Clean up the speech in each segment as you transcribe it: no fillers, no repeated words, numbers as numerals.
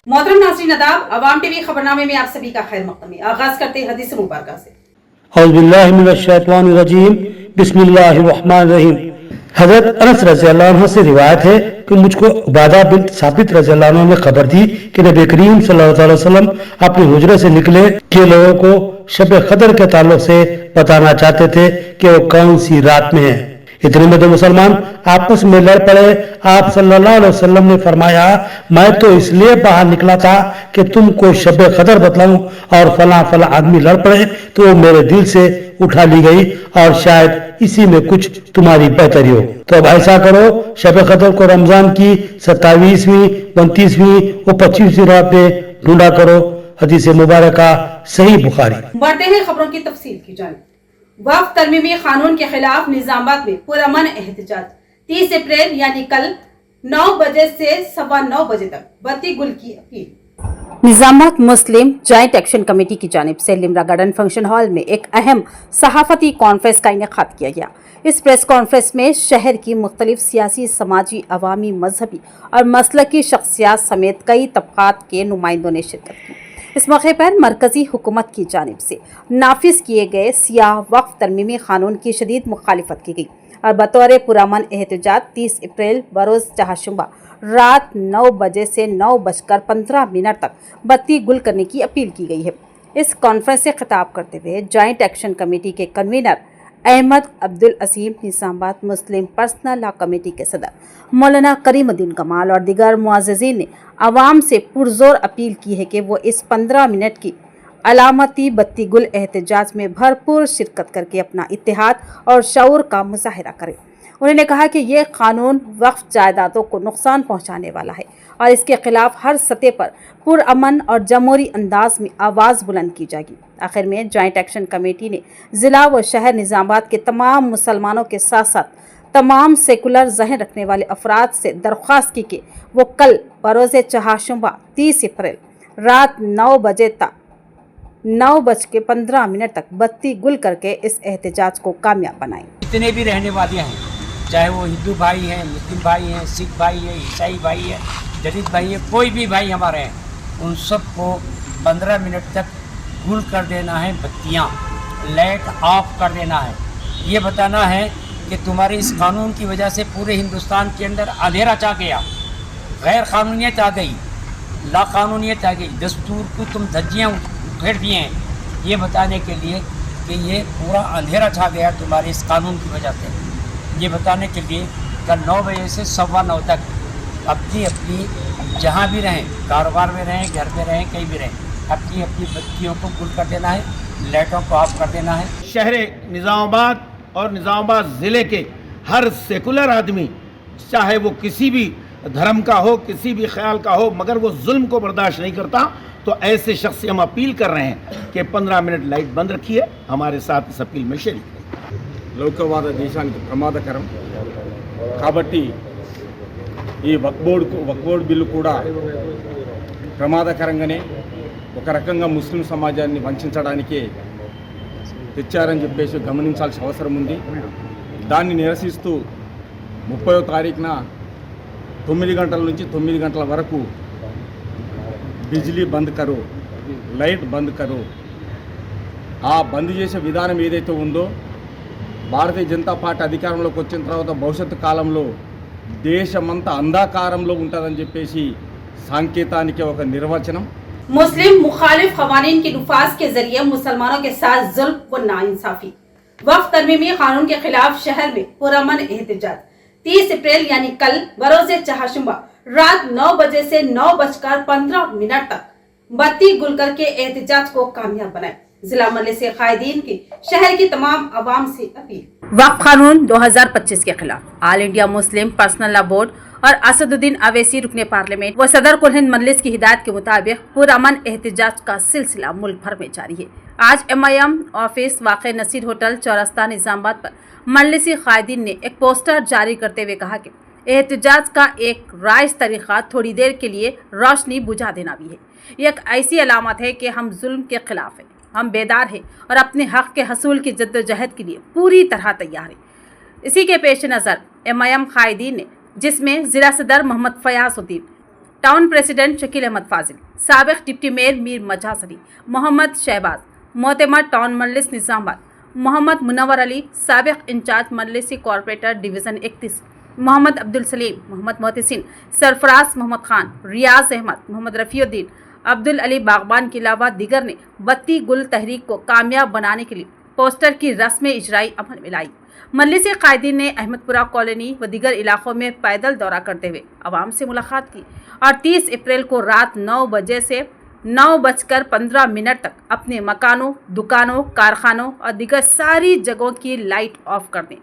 मोहतरम नाज़रीन आदाब, अवाम टीवी खबरनामे में आप सभी का खैर मक़दम है। आगाज करते हैं हदीस मुबारक से। औज़ुबिल्लाहि मिनश्शैतानिर्रजीम, बिस्मिल्लाहिर्रहमानिर्रहीम। हज़रत अनस रज़ियल्लाहु अन्हु से रिवायत है कि मुझको उबादा बिन साबित रज़ियल्लाहु अन्हु ने खबर दी कि नबी करीम सल्लल्लाहु अलैहि वसल्लम अपने हुजरे से निकले कि लोगों को शब कदर के ताल्लुक से बताना चाहते थे कि वो कौन सी रात में है। इतने में तो मुसलमान आपस में लड़ पड़े। आप सल्लल्लाहु अलैहि वसल्लम ने फरमाया, मैं तो इसलिए बाहर निकला था कि तुमको शब कदर बतलाऊं, और फला फला आदमी लड़ पड़े तो वो मेरे दिल से उठा ली गई, और शायद इसी में कुछ तुम्हारी बेहतरी हो। तो अब ऐसा करो, शब कदर को रमजान की 27वीं, 29वीं और 25वीं रात में ढूंढा करो। हदीस मुबारक सही बुखारी। बढ़ते हैं खबरों की तफसील की जानिब। वक्फ तरमीमी कानून के खिलाफ निजामाबाद में पुरअमन एहतजाज। 30 अप्रैल यानी कल 9 बजे से 9:15 बजे तक बत्ती गुल की अपील। निजामाबाद मुस्लिम जॉइंट एक्शन कमेटी की जानिब से लिमरा गार्डन फंक्शन हॉल में एक अहम सहाफती कॉन्फ्रेंस का इनेकाद किया गया। इस प्रेस कॉन्फ्रेंस में शहर की मुख्तलिफ सियासी, समाजी, अवामी, मजहबी और मसलकी शख्सियात समेत कई तबकात के नुमाइंदों ने शिरकत की। इस मौके पर मरकजी हुकूमत की जानिब से नाफिज किए गए सियाह वक्फ तरमीमी कानून की शदीद मुखालिफत की गई और बतौर पुरअमन एहतजाज 30 अप्रैल बरोज़ चहारशंबा रात 9 बजे से 9:15 तक बत्ती गुल करने की अपील की गई है। इस कॉन्फ्रेंस से खिताब करते हुए जॉइंट एक्शन कमेटी के कन्वीनर अहमद अब्दुल असीम, निजामाबाद मुस्लिम पर्सनल लॉ कमेटी के सदर मौलाना करीमुद्दीन कमाल और दीगर मुअज़्ज़िज़ीन ने आवाम से पुरजोर अपील की है कि वो इस 15 मिनट की अलामती बत्ती गुल एहतजाज में भरपूर शिरकत करके अपना इत्तेहाद और शऊर का मुजाहिरा करें। उन्होंने कहा कि ये कानून वक्फ जायदादों को नुकसान पहुँचाने वाला है और इसके खिलाफ हर सतह पर पुरअमन और जमहूरी अंदाज में आवाज़ बुलंद की जाएगी। आखिर में जॉइंट एक्शन कमेटी ने ज़िला व शहर निजामाबाद के तमाम मुसलमानों के साथ साथ तमाम सेकुलर ज़हन रखने वाले अफराद से दरख्वास्त की कि वो कल बरोज़ चहारशंबा 30 अप्रैल रात 9 बजे तक 9:15 तक बत्ती गुल करके इस एहतजाज को कामयाब बनाएं। जितने भी रहने वाले हैं, चाहे वो हिंदू भाई हैं, मुस्लिम भाई हैं, सिख भाई हैं, ईसाई भाई हैं, दलित भाई हैं, कोई भी भाई हमारे हैं, उन सबको 15 मिनट तक गुल कर देना है, बत्तियाँ लाइट ऑफ कर देना है। ये बताना है कि तुम्हारे इस कानून की वजह से पूरे हिंदुस्तान के अंदर अंधेरा छा गया, गैर कानूनियत आ गई, लाकानूनियत आ गई, दस्तूर को तुम धज्जियाँ उखेड़ दिए हैं। ये बताने के लिए कि ये पूरा अंधेरा छा गया तुम्हारे इस कानून की वजह से, ये बताने के लिए कल 9 बजे से 9:15 तक अपनी अपनी जहाँ भी रहें, कारोबार में रहें, घर में रहें, कहीं भी रहें, अपनी अपनी बत्तियों को गुल कर देना है, लाइटों को ऑफ कर देना है। शहर निज़ामाबाद और निज़ामाबाद ज़िले के हर सेकुलर आदमी, चाहे वो किसी भी धर्म का हो, किसी भी ख्याल का हो, मगर वो जुल्म को बर्दाश्त नहीं करता, तो ऐसे शख्स से हम अपील कर रहे हैं कि 15 मिनट लाइट बंद रखिए, हमारे साथ इस अपील में शरीक रहिए। లౌకికవాద దేశానికి ప్రమాదకరం కాబట్టి ఈ వక్ఫ్ బోర్డు బిల్లు కూడా ప్రమాదకరంగానే ఒక రకంగా ముస్లిం సమాజాన్ని వంచడానికే తెచ్చారని చెప్పేసి గమనించాల్సిన అవసరం ఉంది। దాన్ని నిరసిస్తూ 30వ తారీఖున 9 గంటల నుంచి 9 గంటల వరకు బిజిలీ బంద్ కరో, లైట్ బంద్ కరో, ఆ బంద్ చేసే విధానం ఏదైతే ఉందో భారతీయ జనతా పార్టీ అధికారంలోకి వచ్చిన తర్వాత భవిష్యత్తు కాలంలో దేశమంతా అంధకారంలో ఉంటుందని చెప్పేసి సంకేతానికి ఒక నిర్వచనం। मुस्लिम मुखालिफ क़वानीन के नफाज के जरिए मुसलमानों के साथ जुल्म व नाइंसाफी। वक्फ तरमीमी कानून के खिलाफ शहर में पुरअमन एहतजाज। 30 अप्रैल यानी कल बरोज़ चहारशंबा रात 9 बजे से 9:15 तक बत्ती गुल करके एहतजाज को कामयाब बनाए। जिला मजलिस कायदीन की शहर की तमाम अवाम से अपील। वक्फ कानून 2025 के खिलाफ all India Muslim personal law board और असदुद्दीन अवैसी रुकने पार्लियामेंट व सदर कुल हिंद मजलिस की हिदायत के मुताबिक पुरअमन एहतजाज का सिलसिला मुल्क भर में जारी है। आज MIM ऑफिस वाक़े नसीर होटल चौरस्ता निजामाबाद पर मजलिसी कायदीन ने एक पोस्टर जारी करते हुए कहा कि एहतजाज का एक राइज तरीक़ा थोड़ी देर के लिए रोशनी बुझा देना भी है। ये एक ऐसी अलामत है कि हम जुल्म के खिलाफ हैं, हम बेदार हैं और अपने हक़ के हसूल की जद्दोजहद के लिए पूरी तरह तैयार हैं। इसी के पेश नज़र MIM कायदीन ने, जिसमें ज़िला सदर मोहम्मद फयाज़ुद्दीन, टाउन प्रेसिडेंट शकील अहमद फाजिल, साबिक डिप्टी मेयर मीर मजाज अली, मोहम्मद शहबाज, मोतमद टाउन मजलिस निजामाबाद, मोहम्मद मुनव्वर अली, साबिक इंचार्ज मजलिसी कॉर्पोरेटर डिवीज़न 31, मोहम्मद अब्दुल सलीम, मोहम्मद मोहसिन, सरफराज मोहम्मद खान, रियाज अहमद, मोहम्मद रफ़ीउद्दीन, अब्दुल अली बागबान के अलावा दीगर ने बत्ती गुल तहरीक को कामयाब बनाने के लिए पोस्टर की रस्म इजराई अमल में लाई। मजलिसी कायदीन ने अहमदपुरा कॉलोनी व दीगर इलाकों में पैदल दौरा करते हुए आवाम से मुलाकात की और 30 अप्रैल को रात 9 बजे से 9:15 तक अपने मकानों, दुकानों, कारखानों और दीगर सारी जगहों की लाइट ऑफ कर दें,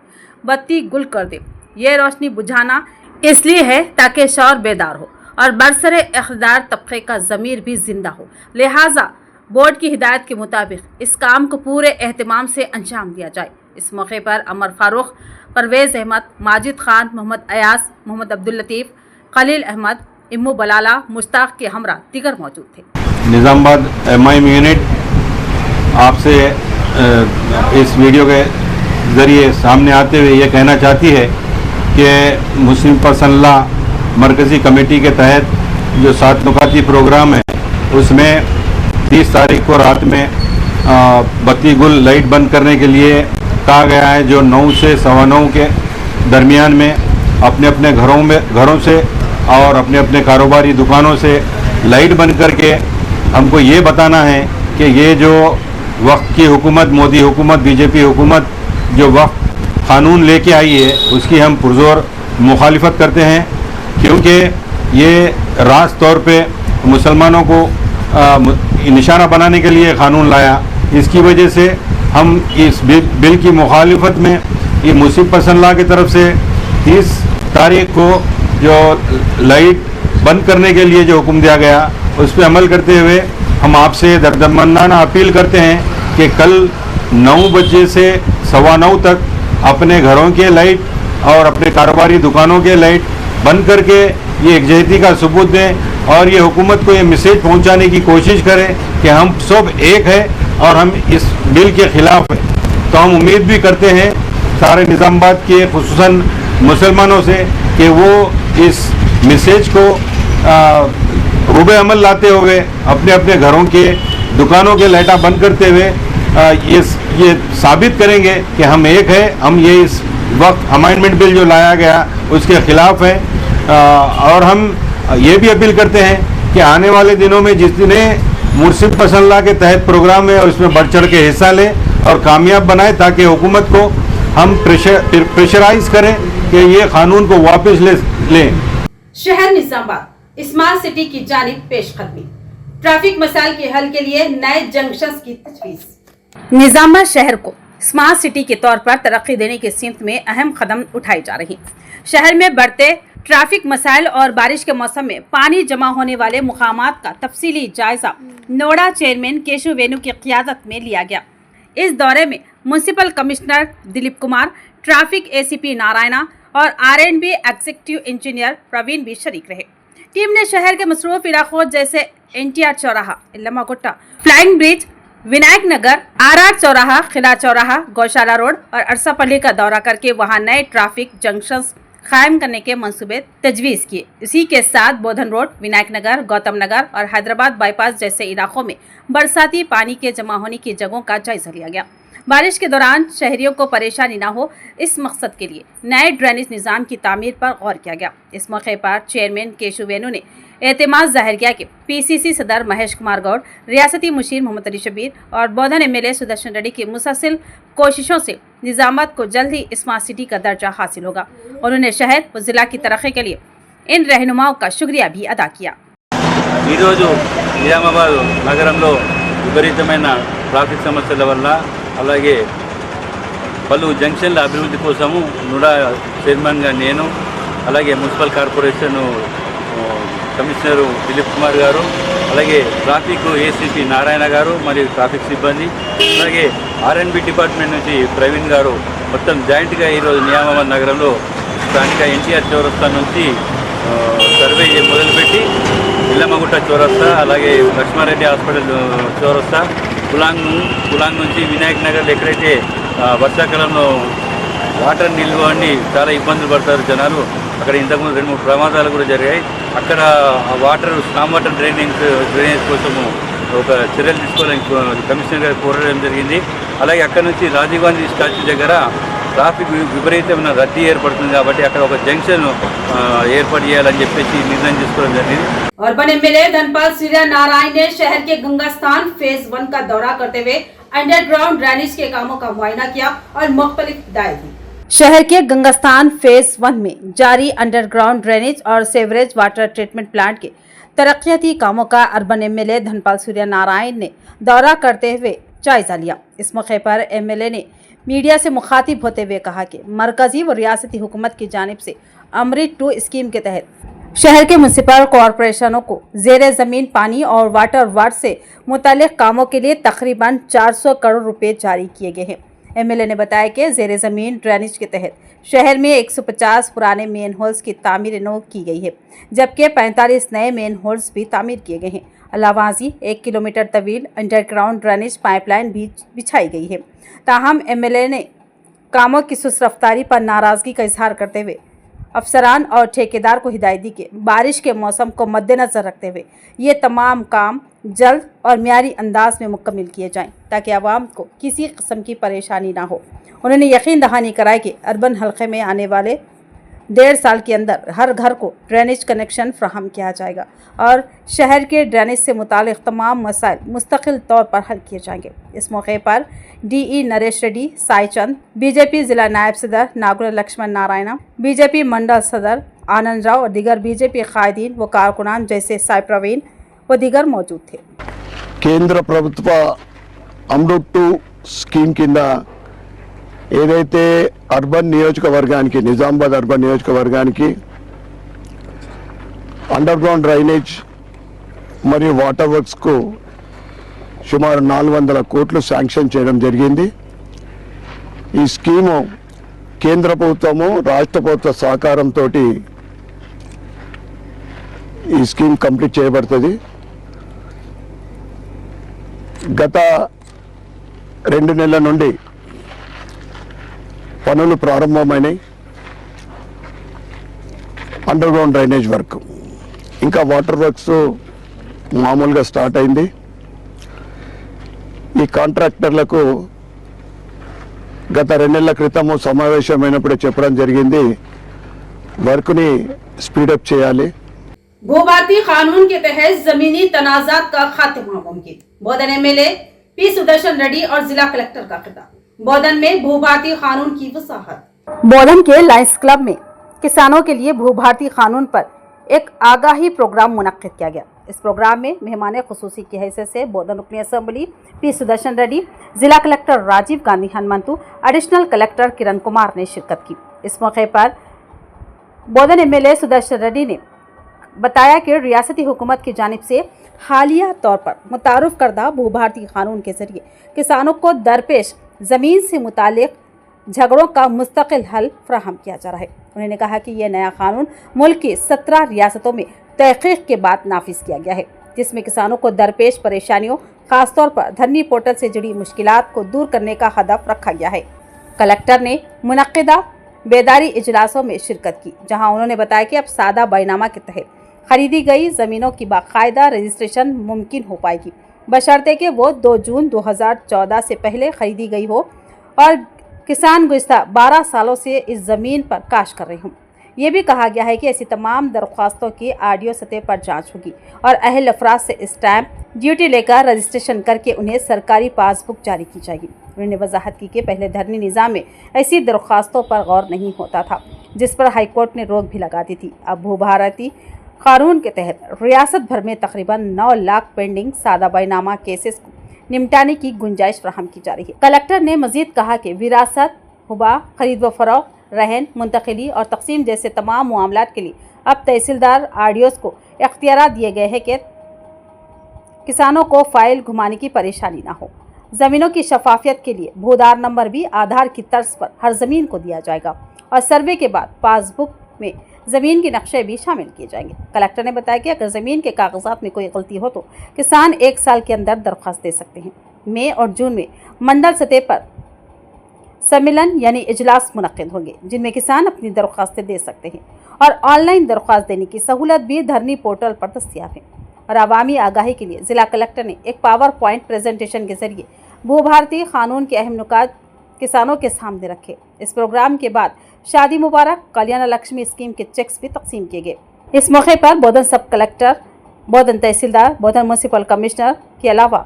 बत्ती गुल कर दें। यह रोशनी बुझाना इसलिए है ताकि शौर बेदार हो और बरसरे इख्तियार तबके का ज़मीर भी जिंदा हो। लिहाजा बोर्ड की हिदायत के मुताबिक इस काम को पूरे एहतमाम से अंजाम दिया जाए। इस मौके पर अमर फारूक, परवेज़ अहमद, माजिद खान, मोहम्मद अयास, मोहम्मद अब्दुल लतीफ़, खलील अहमद, इम्मू बलाला, मुश्ताक के हमरा दीगर मौजूद थे। निज़ामाबाद एमआईएम यूनिट आपसे इस वीडियो के ज़रिए सामने आते हुए ये कहना चाहती है कि मुस्लिम पर्सनल लॉ मरकज़ी कमेटी के तहत जो 7 नुकाती प्रोग्राम है उसमें 30 तारीख को रात में बत्ती गुल लाइट बंद करने के लिए कहा गया है, जो 9 से 9:15 के दरमियान में अपने अपने घरों से और अपने अपने कारोबारी दुकानों से लाइट बंद करके हमको ये बताना है कि ये जो वक्त की हुकूमत, मोदी हुकूमत, बीजेपी हुकूमत जो वक्त क़ानून लेके आई है उसकी हम पुरज़ोर मुखालिफत करते हैं, क्योंकि ये रास्त तौर पे मुसलमानों को निशाना बनाने के लिए क़ानून लाया। इसकी वजह से हम इस बिल की मुखालिफत में ये मुस्लिम पर्सनल लॉ की तरफ से 30 तारीख को जो लाइट बंद करने के लिए जो हुक्म दिया गया उस पर अमल करते हुए हम आपसे दर्दमंदाना अपील करते हैं कि कल 9 बजे से 9:15 तक अपने घरों के लाइट और अपने कारोबारी दुकानों के लाइट बंद करके ये एकजहती का सबूत दें और ये हुकूमत को ये मैसेज पहुंचाने की कोशिश करें कि हम सब एक है और हम इस बिल के ख़िलाफ़ हैं। तो हम उम्मीद भी करते हैं सारे निज़ामाबाद के खुसूसन मुसलमानों से कि वो इस मैसेज को रूबे अमल लाते हुए अपने अपने घरों के दुकानों के लाइटा बंद करते हुए ये साबित करेंगे कि हम एक है, हम ये इस वक्त अमेंडमेंट बिल जो लाया गया उसके ख़िलाफ़ है। और हम ये भी अपील करते हैं कि आने वाले दिनों में जितने मुस्लिम पर्सनल लॉ के तहत प्रोग्राम है उसमें बढ़ चढ़ के हिस्सा लें और कामयाब बनाएं, ताकि हुकूमत को हम प्रेशराइज करें कि ये कानून को वापस लें। शहर निजामाबाद स्मार्ट सिटी की जानिब पेशकदमी, ट्रैफिक मसाइल के हल के लिए नए जंक्शंस की तजवीज़। निजामाबाद शहर को स्मार्ट सिटी के तौर पर तरक्की देने की सिमत में अहम कदम उठाए जा रहे हैं। शहर में बढ़ते ट्रैफिक मसाइल और बारिश के मौसम में पानी जमा होने वाले मुकामात का तफसीली जायजा नोडा चेयरमैन केशव वेणु की क़ियादत में लिया गया। इस दौरे में municipal commissioner Dilip Kumar, traffic ACP Narayana और R&B एग्जीक्यूटिव इंजीनियर प्रवीण भी शरीक रहे। टीम ने शहर के मसरूफ इलाकों जैसे NTR चौराहा, इल्लमा गुट्टा, फ्लाइंग ब्रिज, विनायक नगर, RR चौराहा, खिला चौराहा, गौशाला रोड और अरसापल्ली का दौरा करके वहां नए ट्रैफिक जंक्शंस कायम करने के मंसूबे तजवीज़ किए। इसी के साथ बोधन रोड, विनायक नगर, गौतम नगर और हैदराबाद बाईपास जैसे इलाकों में बरसाती पानी के जमा होने की जगहों का जायजा लिया गया। बारिश के दौरान शहरियों को परेशानी न हो, इस मकसद के लिए नए ड्रेनेज निज़ाम की तामीर पर गौर किया गया। इस मौके पर चेयरमैन केशव वेणु ने एतमाद जाहिर किया कि PCC सदर महेश कुमार गौड़, रियासती मुशीर मोहम्मद अली शबीर और बोधन MLA सुदर्शन रेड्डी की मुसलसल कोशिशों से निज़ामाबाद को जल्द ही स्मार्ट सिटी का दर्जा हासिल होगा। उन्होंने शहर व ज़िला की तरक्की के लिए इन रहनुमाओं का शुक्रिया भी अदा किया। నిజామాబాద్ నగరంలో విపరీతమైన ట్రాఫిక్ సమస్యల వల్ల అలాగే పలు జంక్షన్ల అభివృద్ధి కోసము నుడా చైర్మన్గా నేను, అలాగే municipal corporation commissioner Dilip Kumar గారు, అలాగే ట్రాఫిక్ ఏసీపీ నారాయణ గారు మరియు ట్రాఫిక్ సిబ్బంది, అలాగే R&B డిపార్ట్మెంట్ నుంచి ప్రవీణ్ గారు మొత్తం జాయింట్గా ఈరోజు నిజామాబాద్ నగరంలో స్థానిక NTR చౌరస్తా నుంచి సర్వే మొదలుపెట్టి ఇల్లమ్మగుట్ట చౌరస్తా, అలాగే లక్ష్మారెడ్డి హాస్పిటల్ చౌరస్తా, కులాంగ్ నుంచి వినాయక్ నగర్లో ఎక్కడైతే వర్షాకాలంలో వాటర్ నిల్వ అండి చాలా ఇబ్బందులు పడతారు జనాలు, అక్కడ ఇంతకుముందు 2-3 ప్రమాదాలు కూడా జరిగాయి. అక్కడ వాటర్ స్టామ్ వాటర్ డ్రైనేజ్ కోసము ఒక చర్యలు తీసుకోవాలని కమిషనర్ గారు కోరడం జరిగింది. అలాగే అక్కడ నుంచి రాజీవ్ గాంధీ స్టాచ్యూ దగ్గర ట్రాఫిక్ విపరీతమైన రద్దీ ఏర్పడుతుంది కాబట్టి అక్కడ ఒక జంక్షన్ ఏర్పాటు చేయాలని చెప్పేసి నిర్ణయం తీసుకోవడం జరిగింది. अर्बन एमएलए धनपाल सूर्य नारायण ने शहर के गंगा स्थान फेज 1 का दौरा करते हुए अंडरग्राउंड ड्रेनेज के कामों का मुआयना किया और मुख्तलिफ हिदायत दी। शहर के गंगा स्थान फेज 1 में जारी अंडरग्राउंड ड्रेनेज और सेवरेज वाटर ट्रीटमेंट प्लांट के तरक्याती कामों का अर्बन एमएलए धनपाल सूर्य नारायण ने दौरा करते हुए जायजा लिया। इस मौके पर एमएलए ने मीडिया से मुखातिब होते हुए कहा कि मरकजी व रियासती हुकूमत की जानिब से अमृत 2 स्कीम के तहत शहर के म्युनिसिपल कॉरपोरेशनों को ज़ेरे ज़मीन पानी और वाटर वार्ड से मुतालिक कामों के लिए तकरीबन 400 करोड़ रुपए जारी किए गए हैं। एमएलए ने बताया कि ज़ेरे ज़मीन ड्रेनेज के तहत शहर में 150 पुराने मेन होल्स की तामीर नौ की गई है, जबकि 45 नए मेन होल्स भी तामीर किए गए हैं। अलावाजी 1 किलोमीटर तवील अंडरग्राउंड ड्रेनेज पाइपलाइन भी बिछाई गई है। ताहम एमएलए ने कामों की सुस्त रफ्तारी पर नाराज़गी का इजहार करते हुए अफसरान और ठेकेदार को हिदायत दी कि बारिश के मौसम को मद्देनज़र रखते हुए ये तमाम काम जल्द और मियारी अंदाज में मुकम्मल किए जाएं ताकि आवाम को किसी किस्म की परेशानी ना हो। उन्होंने यकीन दहानी कराई कि अर्बन हल्के में आने वाले 1.5 साल के अंदर हर घर को ड्रेनेज कनेक्शन फ्राहम किया जाएगा और शहर के ड्रेनेज से मुतालिक तमाम मसाइल मुस्तकिल तौर पर हल किए जाएंगे। इस मौके पर DE नरेश रेड्डी, साई चंद, बीजेपी जिला नायब सदर नागुल लक्ष्मण नारायण, बीजेपी मंडल सदर आनंद राव और दीगर बीजेपी कायदीन व कारकुनान जैसे साई प्रवीण व दीगर मौजूद थे। కేంద్ర ప్రభుత్వ అమృత్ 2 స్కీమ్ కింద ఏదైతే అర్బన్ నియోజకవర్గానికి నిజామాబాద్ అర్బన్ నియోజకవర్గానికి అండర్ గ్రౌండ్ డ్రైనేజ్ మరియు వాటర్ వర్క్స్కు సుమారు 400 కోట్లు శాంక్షన్ చేయడం జరిగింది. ఈ స్కీము కేంద్ర ప్రభుత్వము రాష్ట్ర ప్రభుత్వ సహకారంతో ఈ స్కీమ్ కంప్లీట్ చేయబడుతుంది. గత 2 నెలల నుండి పనులు ప్రారంభమైనాయి. అండర్ గ్రౌండ్ డ్రైనేజ్ వర్క్ ఇంకా వాటర్ వర్క్స్ మామూలుగా స్టార్ట్ అయింది. ఈ కాంట్రాక్టర్లకు గత 2 నెలల క్రితము సమావేశమైనప్పుడు చెప్పడం జరిగింది వర్క్ని స్పీడప్ చేయాలి. भूभारती कानून के तहत जमीनी तनाजात का खात्मा मुमकिन। बोधन एमएलए पी सुदर्शन रेड्डी और जिला कलेक्टर का खिताब। बोधन में भूभारती कानून की वसाहत। बोधन के लायंस क्लब में किसानों के लिए भूभारती कानून पर एक आगाही प्रोग्राम मुनक्किद किया गया। इस प्रोग्राम में मेहमान खुसूसी की हैसियत से बोधन रुकनी असेंबली पी सुदर्शन रेड्डी, जिला collector Rajiv Gandhi Hanumanthu, additional collector Kiran Kumar ने शिरकत की। इस मौके पर बोधन एमएलए सुदर्शन रेड्डी ने बताया कि रियासती हुकूमत की जानिब से हालिया तौर पर मुतारुफ करदा भूभारती कानून के जरिए किसानों को दरपेश ज़मीन से मुतालिक झगड़ों का मुस्तकिल हल फ्राहम किया जा रहा है। उन्होंने कहा कि यह नया कानून मुल्क की 17 रियासतों में तहकीक के बाद नाफिज किया गया है, जिसमें किसानों को दरपेश परेशानियों खासतौर पर धरनी पोर्टल से जुड़ी मुश्किलात को दूर करने का हदफ रखा गया है। कलेक्टर ने मुनक्किदा बेदारी इजलासों में शिरकत की, जहां उन्होंने बताया कि अब सादा बैनामा के तहत खरीदी गई ज़मीनों की बाकायदा रजिस्ट्रेशन मुमकिन हो पाएगी, बशर्ते कि वो 2 जून 2014 से पहले खरीदी गई हो और किसान गुज़िश्ता 12 सालों से इस ज़मीन पर काश कर रहे हों। ये भी कहा गया है कि ऐसी तमाम दरख्वास्तों की आडियो सतह पर जांच होगी और अहल अफराद से स्टैम्प ड्यूटी लेकर रजिस्ट्रेशन करके उन्हें सरकारी पासबुक जारी की जाएगी। उन्होंने वजाहत की कि पहले धरनी निज़ाम में ऐसी दरख्वास्तों पर गौर नहीं होता था, जिस पर हाईकोर्ट ने रोक भी लगा दी थी। अब भूभारती कानून के तहत रियासत भर में तकरीबन 9 लाख पेंडिंग सादा बैनामा केसेस को निपटाने की गुंजाइश फराहम की जा रही है। कलेक्टर ने मजीद कहा कि विरासत, हुबा, खरीद व फरोख्त, रहन, मुंतकिली और तकसीम जैसे तमाम मामलात के लिए अब तहसीलदार आरडीओस को इख्तियार दिए गए हैं कि किसानों को फाइल घुमाने की परेशानी ना हो। ज़मीनों की शफाफियत के लिए भूदार नंबर भी आधार की तर्ज पर हर ज़मीन को दिया जाएगा और सर्वे के बाद पासबुक में ज़मीन के नक्शे भी शामिल किए जाएंगे। कलेक्टर ने बताया कि अगर ज़मीन के कागजात में कोई गलती हो तो किसान 1 साल के अंदर दरख्वास्त दे सकते हैं। मई और जून में मंडल सतह पर सम्मेलन यानी इजलास मुनक्किद होंगे, जिनमें किसान अपनी दरख्वास्तें दे सकते हैं और ऑनलाइन दरख्वास्त देने की सहूलत भी धरनी पोर्टल पर दस्तियाब है। और अवामी आगाही के लिए जिला कलेक्टर ने एक पावर पॉइंट प्रेजेंटेशन के जरिए भू भारतीय कानून के अहम नुकात किसानों के सामने रखे। इस प्रोग्राम के बाद शादी मुबारक, कल्याण लक्ष्मी स्कीम के चेक्स भी तकसीम किए गए। इस मौके पर बोधन सब कलेक्टर, बोधन तहसीलदार, बोधन म्यूनसिपल कमिश्नर के अलावा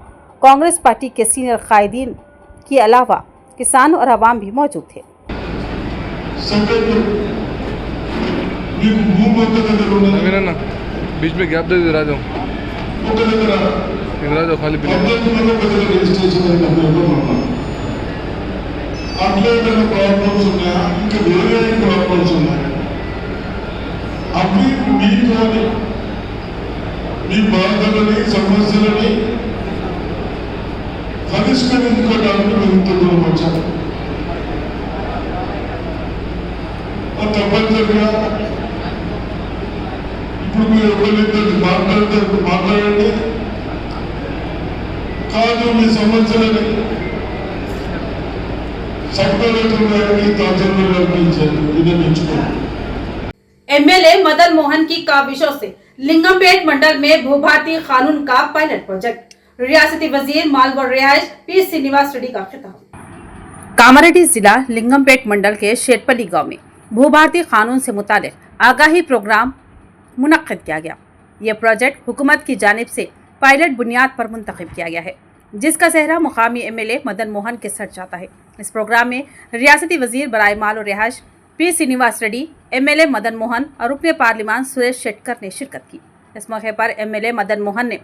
कांग्रेस पार्टी के सीनियर कायदीन के अलावा किसान और आवाम भी मौजूद थे। बीच में गैप दे राजो खाली అట్లే ప్రాబ్లమ్స్ ఉన్నాయా, ఇంకా వేరే ప్రాబ్లమ్స్ ఉన్నాయా, అవి మీతోని మీ బాధలని సమస్యలని పరిష్కరించుకోవడానికి మేము తొందరగా వచ్చాము. తప్పనిసరిగా ఇప్పుడు మీరు ఎవరైతే మాట్లాడండి, కాదు మీ సమస్యలని एमएलए मदन मोहन की काविशों से लिंगमपेट मंडल में भू भारतीय कानून का पायलट प्रोजेक्ट। रियासती वजीर माल व रिहाइश पी श्रीनिवास रेड्डी का खिताब। कामारेड्डी जिला लिंगमपेट मंडल के शेरपल्ली गांव में भू भारतीय कानून से मुतालिक आगाही प्रोग्राम मुनक्किद किया गया। यह प्रोजेक्ट हुकूमत की जानिब से पायलट बुनियाद पर मुंतखब किया गया है, जिसका सेहरा मुकामी एमएलए मदन मोहन के सर जाता है। इस प्रोग्राम में रियासती वजीर बराए माल और रिहाइश पी श्रीनिवास रेड्डी, एमएलए मदन मोहन और रुकने पार्लिमान सुरेश शेट्टर ने शिरकत की। इस मौके पर एमएलए मदन मोहन ने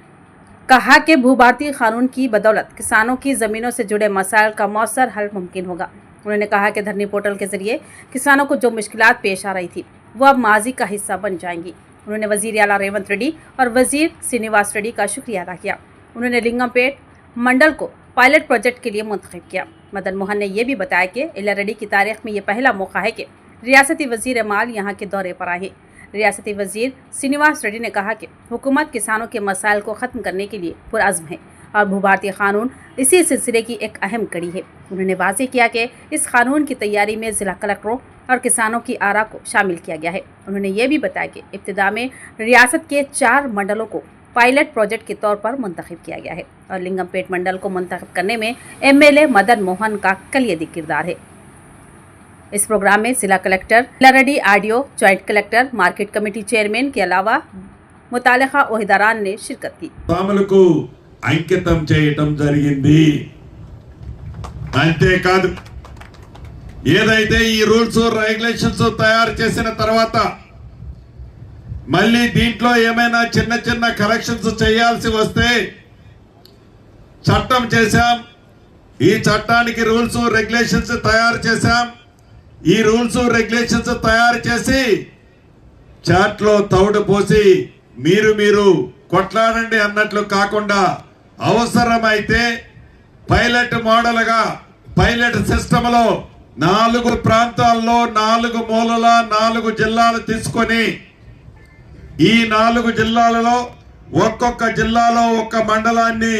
कहा कि भू भारतीय कानून की बदौलत किसानों की ज़मीनों से जुड़े मसाइल का मौसर हल मुमकिन होगा। उन्होंने कहा कि धरनी पोर्टल के जरिए किसानों को जो मुश्किलात पेश आ रही थी वो अब माजी का हिस्सा बन जाएंगी। उन्होंने वजीर आला रेवंत रेड्डी और वजीर श्रीनिवास रेड्डी का शुक्रिया अदा किया। उन्होंने लिंगमपेट मंडल को पायलट प्रोजेक्ट के लिए मुंतखब किया। मदन मोहन ने यह भी बताया कि इला रेड्डी की तारीख में यह पहला मौका है कि रियासती वजीर माल यहाँ के दौरे पर आए। रियासती वजीर श्रीनिवास रेड्डी ने कहा कि हुकूमत किसानों के मसाइल को ख़त्म करने के लिए पुरअज़्म है और भू भारतीय कानून इसी सिलसिले की एक अहम कड़ी है। उन्होंने वाज़ेह किया कि इस कानून की तैयारी में ज़िला कलेक्टरों और किसानों की आरा को शामिल किया गया है। उन्होंने ये भी बताया कि इब्तिदा में रियासत के 4 मंडलों को पायलट प्रोजेक्ट के तौर पर मुंतखब किया गया है और लिंगमपेट मंडल को मुंतखब करने में एमएलए मदन मोहन का कलियदी किरदार है। इस प्रोग्राम में जिला collector Reddy, RDO, joint collector, market committee chairman के अलावा मुतालिका ओहदेदारान ने शिरकत की। స్వాములకు ఐక్యతం చేయటం జరిగింది। అంతేకాదు ఏదైతే ఈ రూల్స్ రెగ్యులేషన్స్ తయారు చేసిన తర్వాత మళ్ళీ దీంట్లో ఏమైనా చిన్న చిన్న కరెక్షన్స్ చేయాల్సి వస్తే చట్టం చేశాం। ఈ చట్టానికి రూల్స్ రెగ్యులేషన్స్ తయారు చేశాం। ఈ రూల్స్ రెగ్యులేషన్స్ తయారు చేసి చాట్లో తౌడు పోసి మీరు కొట్లాడండి అన్నట్లు కాకుండా అవసరమైతే పైలట్ మోడల్గా పైలట్ సిస్టంలో 4 ప్రాంతాల్లో 4 మూలల 4 జిల్లాలు తీసుకొని ఈ 4 జిల్లాలలో ఒక్కొక్క జిల్లాలో ఒక మండలాన్ని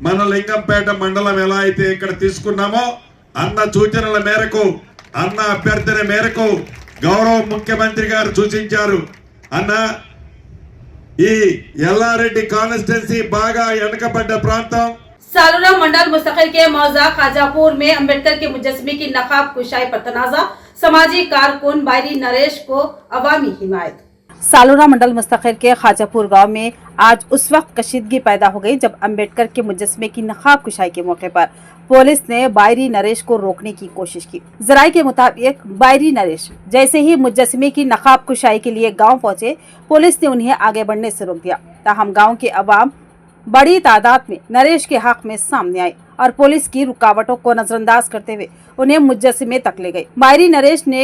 మన లింగంపేట మండలం ఎలా అయితే ఇక్కడ తీసుకున్నామో అన్న సూచనల మేరకు అన్న అభ్యర్థన మేరకు గౌరవ ముఖ్యమంత్రి గారు సూచించారు। అన్న ఈ ఎల్లారెడ్డి కాన్స్టిట్యున్సీ బాగా వెనకబడ్డ ప్రాంతం। सालूरा मंडल मुस्तकिल के मौजा खाजापुर में अम्बेडकर के मुजस्समे की नकाब कुशाई पर तनाजा, समाजी कारकुन बायरी नरेश को अवामी हिमायत। सालूरा मंडल मुस्तकिल के खाजापुर गांव में आज उस वक्त कशीदगी पैदा हो गई जब अम्बेडकर के मुजस्समे की नकाब कुशाई के मौके पर पुलिस ने बायरी नरेश को रोकने की कोशिश की। जराये के मुताबिक बायरी नरेश जैसे ही मुजस्समे की नकाब कुशाई के लिए गांव पहुंचे, पुलिस ने उन्हें आगे बढ़ने से रोक दिया। ताहम गांव के अवाम बड़ी तादाद में नरेश के हक में सामने आए और पुलिस की रुकावटों को नजरअंदाज करते हुए उन्हें मुजस्समे तक ले गए। बायरी नरेश ने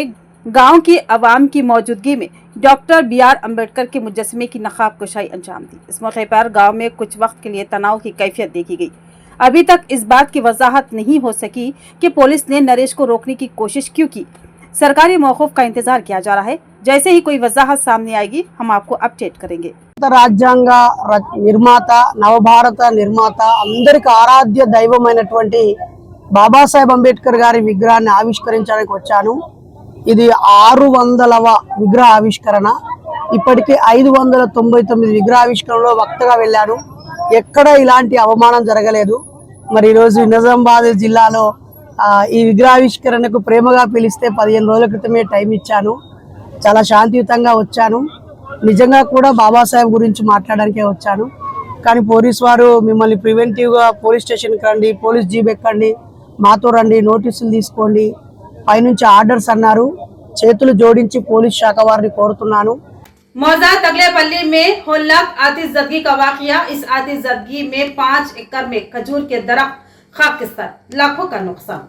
गांव की अवाम की मौजूदगी में डॉक्टर BR अम्बेडकर के मुजस्समे की नकाब कुशाई अंजाम दी। इस मौके पर गांव में कुछ वक्त के लिए तनाव की कैफियत देखी गई। अभी तक इस बात की वजाहत नहीं हो सकी कि पुलिस ने नरेश को रोकने की कोशिश क्यों की। सरकारी मौक़िफ़ का इंतजार किया जा रहा है। जैसे ही कोई वजाहत सामने आएगी हम आपको अपडेट करेंगे। రాజ్యాంగ నిర్మాత, నవభారత నిర్మాత, అందరికి ఆరాధ్య దైవమైనటువంటి బాబాసాహెబ్ అంబేద్కర్ గారి విగ్రహాన్ని ఆవిష్కరించడానికి వచ్చాను। ఇది 600వ విగ్రహ ఆవిష్కరణ. ఇప్పటికే 599 విగ్రహావిష్కరణలో వక్తగా వెళ్ళాను. ఎక్కడ ఇలాంటి అవమానం జరగలేదు. మరి ఈరోజు నిజామాబాద్ జిల్లాలో ఈ విగ్రహావిష్కరణకు ప్రేమగా పిలిస్తే 15 రోజుల క్రితమే టైం ఇచ్చాను. చాలా శాంతియుతంగా వచ్చాను. నిజంగా కూడా బాబాసాహెబ్ గురించి మాట్లాడడానికే వచ్చాను. కానీ పోలీసు వారు మిమ్మల్ని ప్రివెంటివ్గా పోలీస్ స్టేషన్కి రండి, పోలీస్ జీప్ ఎక్కండి, మాతో రండి, నోటీసులు తీసుకోండి, పైనుంచి ఆర్డర్స్ అన్నారు. చేతులు జోడించి పోలీస్ శాఖ వారిని కోరుతున్నాను. मौजा तगलेपल्ली में होलक आतिशज़दगी का वाक़या। इस आतिशज़दगी में 5 एकड़ में खजूर के दरख्त खाकिस्तान, लाखों का नुकसान।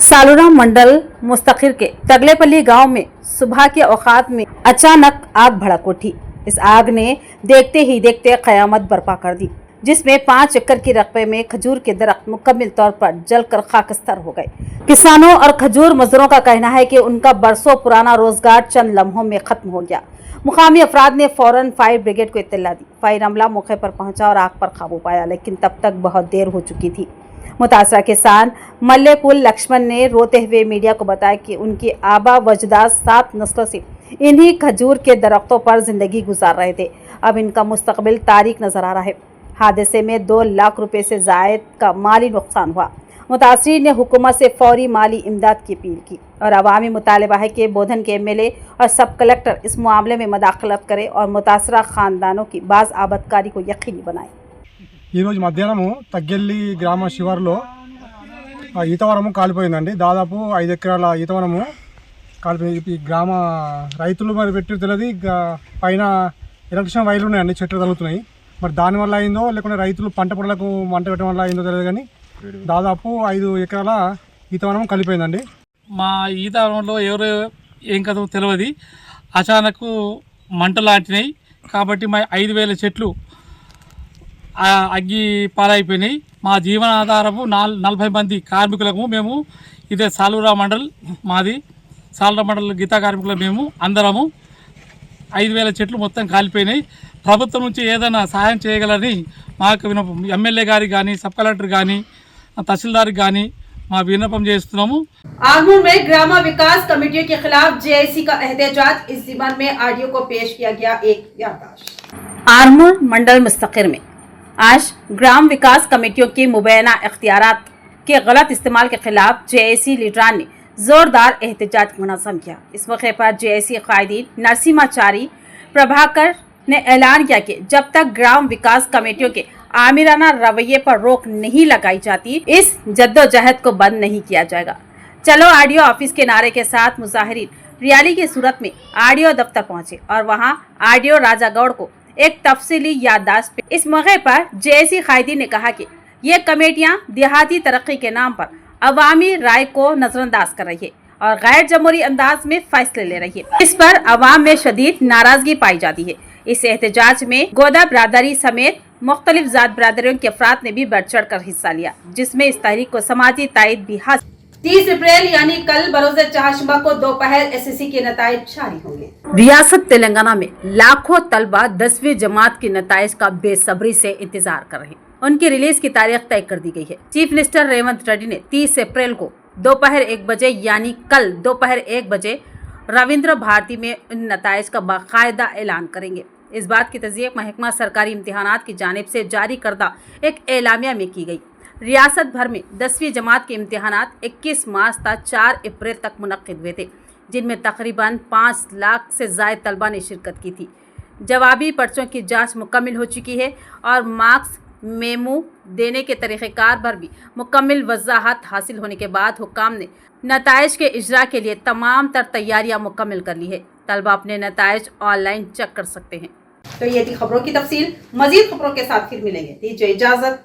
सालूराम मंडल मुस्तखिर के तगलेपल्ली गांव में सुबह के औकात में अचानक आग भड़क उठी। इस आग ने देखते ही देखते क़यामत बर्पा कर दी, जिसमें 5 एकड़ के रकबे में खजूर के दरख्त मुकम्मल तौर पर जलकर खाकस्तर हो गए। किसानों और खजूर मजदूरों का कहना है कि उनका बरसों पुराना रोजगार चंद लम्हों में खत्म हो गया। मुकामी अफराद ने फौरन फायर ब्रिगेड को इत्तला दी। फायर अमला मौके पर पहुंचा और आग पर काबू पाया, लेकिन तब तक बहुत देर हो चुकी थी। मुतासरा किसान मल्लेपुल लक्ष्मण ने रोते हुए मीडिया को बताया कि उनके आबा वजदाद 7 नस्लों से इन्हीं खजूर के दरख्तों पर जिंदगी गुजार रहे थे। अब इनका मुस्तकबिल तारीक नजर आ रहा है। हादसे में 2 लाख रुपए से जायद का माली नुकसान हुआ। मुतासरीन ने हुकूमत से फौरी माली इमदाद की अपील की और अवामी मुतालबा है कि बोधन के MLA और सब कलेक्टर इस मामले में मदाखलत करें और मुतासरा खानदानों की बाज आबदकारी को यकीनी बनाए। ఈరోజు మధ్యాహ్నము తగ్గెల్లి గ్రామ శివారులో ఈతవనము కాలిపోయిందండి. దాదాపు 5 ఎకరాల ఈతవనము కాలిపోయింది. ఈ గ్రామ రైతులు మరి పెట్టి తెలియదు, పైన ఎలక్ట్రిషన్ వైర్లు ఉన్నాయండి, చెట్లు తగులుతున్నాయి. మరి దానివల్ల అయిందో లేకుంటే రైతులు పంట పొలాలకు మంట పెట్టడం వల్ల అయిందో తెలియదు, కానీ దాదాపు 5 ఎకరాల ఈతవనం కలిపోయిందండి. మా ఈతవనంలో ఎవరు ఏం కదో తెలియదు, అచానకు మంటలు లాంటినాయి. కాబట్టి మా 5,000 చెట్లు అగ్గి పాలైపోయినాయి. మా జీవనాధారము 40 మంది కార్మికులకు మేము ఇదే సాలూరా మండల్ మాది. సాలూరా మండల్ గీతా కార్మికులు మేము అందరము 5,000 చెట్లు మొత్తం కాలిపోయినాయి. ప్రభుత్వం నుంచి ఏదైనా సహాయం చేయగలని మాకు MLA గారికి కానీ సబ్ కలెక్టర్ కానీ तहसीलदार गानी मां विनपम చేస్తున్నాము। आरमूर में ग्राम विकास कमेटियों के खिलाफ JIC का एहतजाज। इस ज़िमन में आडियो को पेश किया गया एक याददाश्त। आरमूर मंडल मुस्तकिर में आज ग्राम विकास कमेटियों की मुबैना इख्तियारात के गलत इस्तेमाल के खिलाफ JIC लीडरान ने जोरदार एहतजाज मुनज़्ज़म किया। इस मौके पर JIC कायदीन नरसिम्हाचारी प्रभाकर ने ऐलान किया कि जब तक ग्राम विकास कमेटियों के आमिराना रवैये पर रोक नहीं लगाई जाती, इस जद्दोजहद को बंद नहीं किया जाएगा। चलो आरडीओ ऑफिस के नारे के साथ मुजाहिरीन रैली की सूरत में आरडीओ दफ्तर पहुंचे और वहां आरडीओ राजा गौड़ को एक तफसीली याददाश्त पे। इस मौके पर JIC कायदीन ने कहा कि ये कमेटियां देहाती तरक्की के नाम पर अवामी राय को नजरअंदाज कर रही है और गैर जमहूरी अंदाज में फैसले ले रही है। इस पर अवाम में शदीद नाराजगी पाई जाती है। इस एहतजाज में गोदा बरादरी समेत मुख्तलिफ जात बरादरियों के अफराद ने भी बढ़ चढ़ कर हिस्सा लिया, जिसमें इस तहरीक को समाजी तायद भी हासिल। 30 अप्रैल यानी कल बरोज़ चाहशुमा को दोपहर SSC के नताइज जारी होंगे। रियासत तेलंगाना में लाखों तलबा 10वीं जमात के नताइज का बेसब्री से इंतजार कर रहे हैं। उनकी रिलीज की तारीख तय कर दी गई है। चीफ मिनिस्टर रेवंत रेड्डी ने 30 अप्रैल को दोपहर 1 बजे यानी कल दोपहर 1 बजे रविंद्र भारती में इन नताइज का बाकायदा ऐलान करेंगे। इस बात की तस्दीक महकमा सरकारी इम्तिहानात की जानिब से जारी करदा एक एलामिया में की गई। रियासत भर में 10वीं जमात के इम्तिहानात 21 मार्च तक 4 अप्रैल तक मुनक्किद हुए थे, जिनमें तकरीबन 5 लाख से ज़ायद तलबा ने शिरकत की थी। जवाबी पर्चों की जांच मुकम्मल हो चुकी है और मार्क्स मेमू देने के तरीक़ेकार पर भी मुकम्मल वजाहत हासिल होने के बाद हुक्काम ने नताइज के इजरा के लिए तमाम तर तैयारियां मुकम्मल कर ली है। तलबा अपने नताइज ऑनलाइन चेक कर सकते हैं। तो ये थी खबरों की तफसील। मजीद खबरों के साथ फिर मिलेंगे। दीजिए इजाजत।